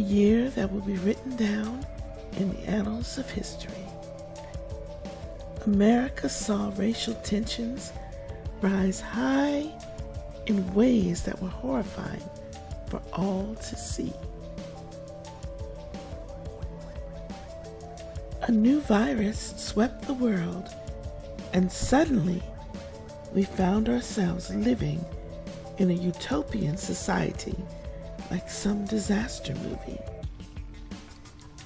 year that will be written down in the annals of history. America saw racial tensions rise high in ways that were horrifying for all to see. A new virus swept the world, and suddenly we found ourselves living in a utopian society like some disaster movie,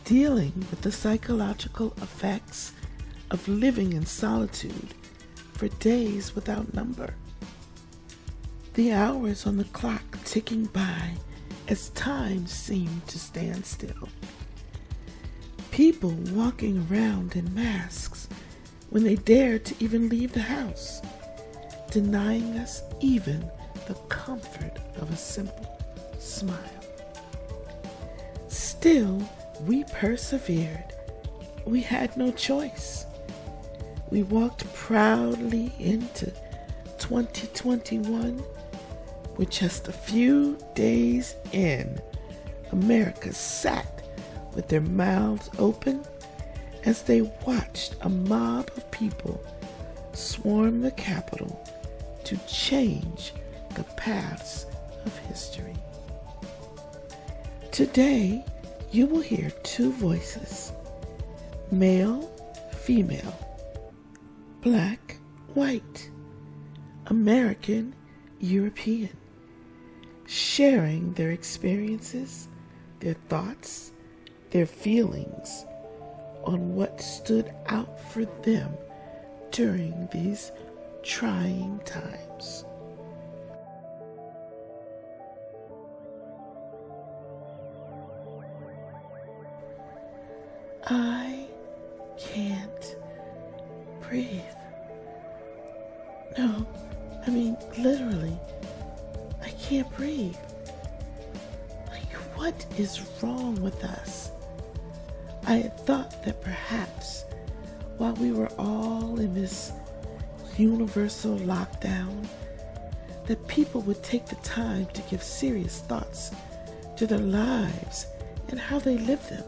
dealing with the psychological effects of living in solitude for days without number. The hours on the clock ticking by as time seemed to stand still. People walking around in masks when they dared to even leave the house, denying us even the comfort of a simple smile. Still, we persevered. We had no choice. We walked proudly into 2021 with just a few days in. America sat with their mouths open as they watched a mob of people swarm the Capitol to change the paths of history. Today, you will hear two voices, male, female, black, white, American, European, sharing their experiences, their thoughts, their feelings on what stood out for them during these trying times. I can't breathe. No, I mean literally, I can't breathe. Like, what is wrong with us? I had thought that perhaps while we were all in this universal lockdown, that people would take the time to give serious thoughts to their lives and how they live them.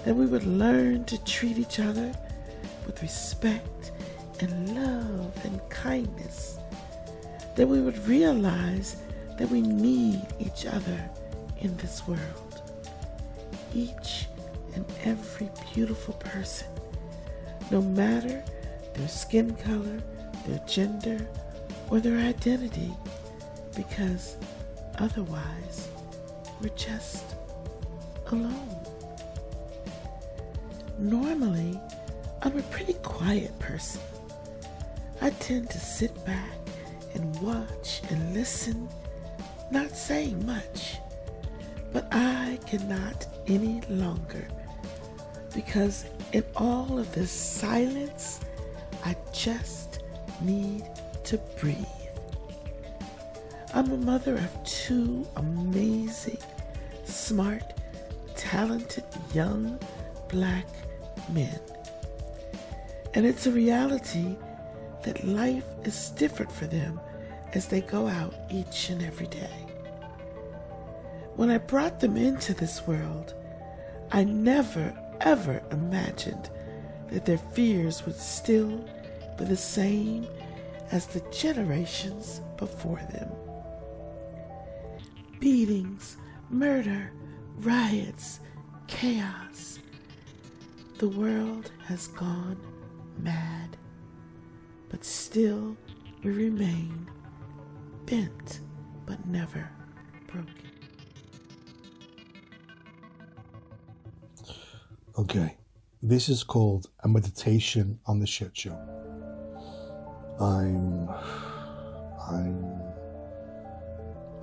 That we would learn to treat each other with respect and love and kindness. That we would realize that we need each other in this world. Each and every beautiful person, no matter their skin color, their gender, or their identity, because otherwise we're just alone. Normally, I'm a pretty quiet person. I tend to sit back and watch and listen, not saying much. But I cannot any longer, because in all of this silence, I just need to breathe. I'm a mother of two amazing, smart, talented, young, black men. And it's a reality that life is different for them as they go out each and every day. When I brought them into this world, I never, ever imagined that their fears would still be the same as the generations before them. Beatings, murder, riots, chaos. The world has gone mad, but still we remain bent but never broken. Okay, this is called A Meditation on the Shit Show.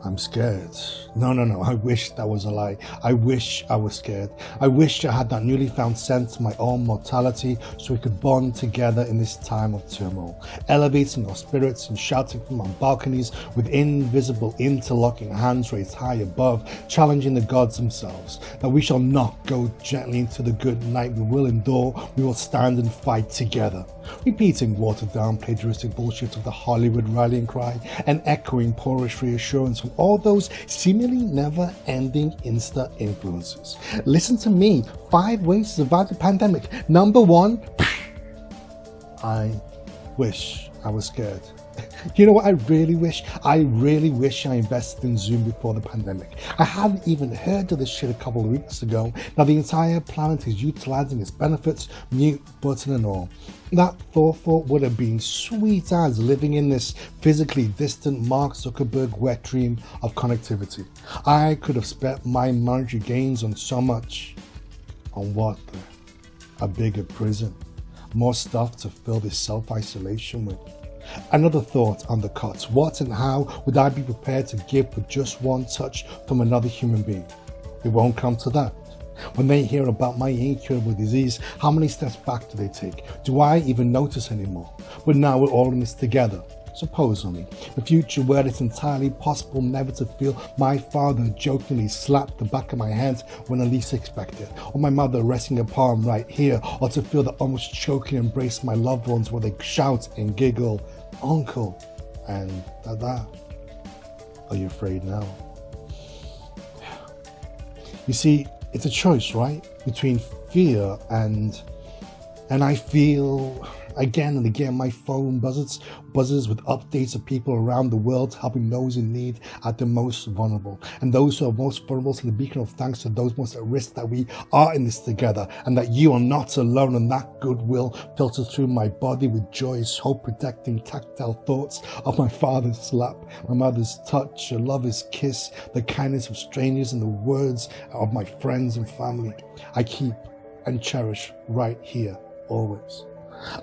I'm scared. No, I wish that was a lie. I wish I was scared. I wish I had that newly found sense of my own mortality so we could bond together in this time of turmoil, elevating our spirits and shouting from our balconies with invisible interlocking hands raised high above, challenging the gods themselves, that we shall not go gently into the good night we will endure, we will stand and fight together. repeating watered-down plagiaristic bullshit of the Hollywood rallying cry and echoing poorish reassurance from all those seemingly never-ending Insta influencers. Listen to me, 5 ways to survive the pandemic. Number 1, I wish I was scared. You know what I really wish? I really wish I invested in Zoom before the pandemic. I hadn't even heard of this shit a couple of weeks ago. Now the entire planet is utilizing its benefits, mute button and all. That thought would have been sweet as living in this physically distant Mark Zuckerberg wet dream of connectivity. I could have spent my monetary gains on so much. On what? A bigger prison. More stuff to fill this self-isolation with. Another thought on the cuts. What and how would I be prepared to give for just one touch from another human being? It won't come to that. When they hear about my incurable disease, how many steps back do they take? Do I even notice anymore? But now we're all in this together. Supposedly, the future where it's entirely possible never to feel my father jokingly slap the back of my hand when I least expect it, or my mother resting a palm right here, or to feel the almost choking embrace of my loved ones where they shout and giggle, "Uncle," and "Dada." Are you afraid now? You see, it's a choice, right? Between fear and I feel again and again my phone buzzes with updates of people around the world helping those in need at the most vulnerable, and those who are most vulnerable to the beacon of thanks to those most at risk, that we are in this together and that you are not alone, and that goodwill filters through my body with joyous hope, protecting tactile thoughts of my father's slap, my mother's touch, a lover's kiss, the kindness of strangers, and the words of my friends and family I keep and cherish right here always.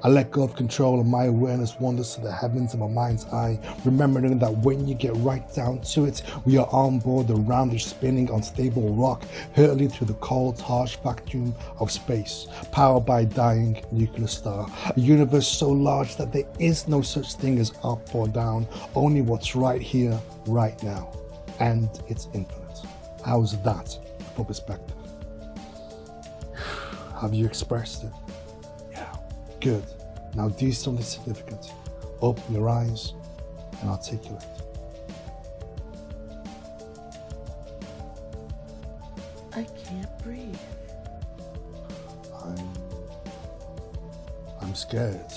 I let go of control and my awareness wanders to the heavens of my mind's eye, remembering that when you get right down to it, we are on board the roundish spinning unstable rock, hurtling through the cold, harsh vacuum of space, powered by a dying nuclear star, a universe so large that there is no such thing as up or down, only what's right here, right now, and it's infinite. How's that for perspective? Have you expressed it? Good. Now do something significant. Open your eyes and articulate. I can't breathe. I'm scared.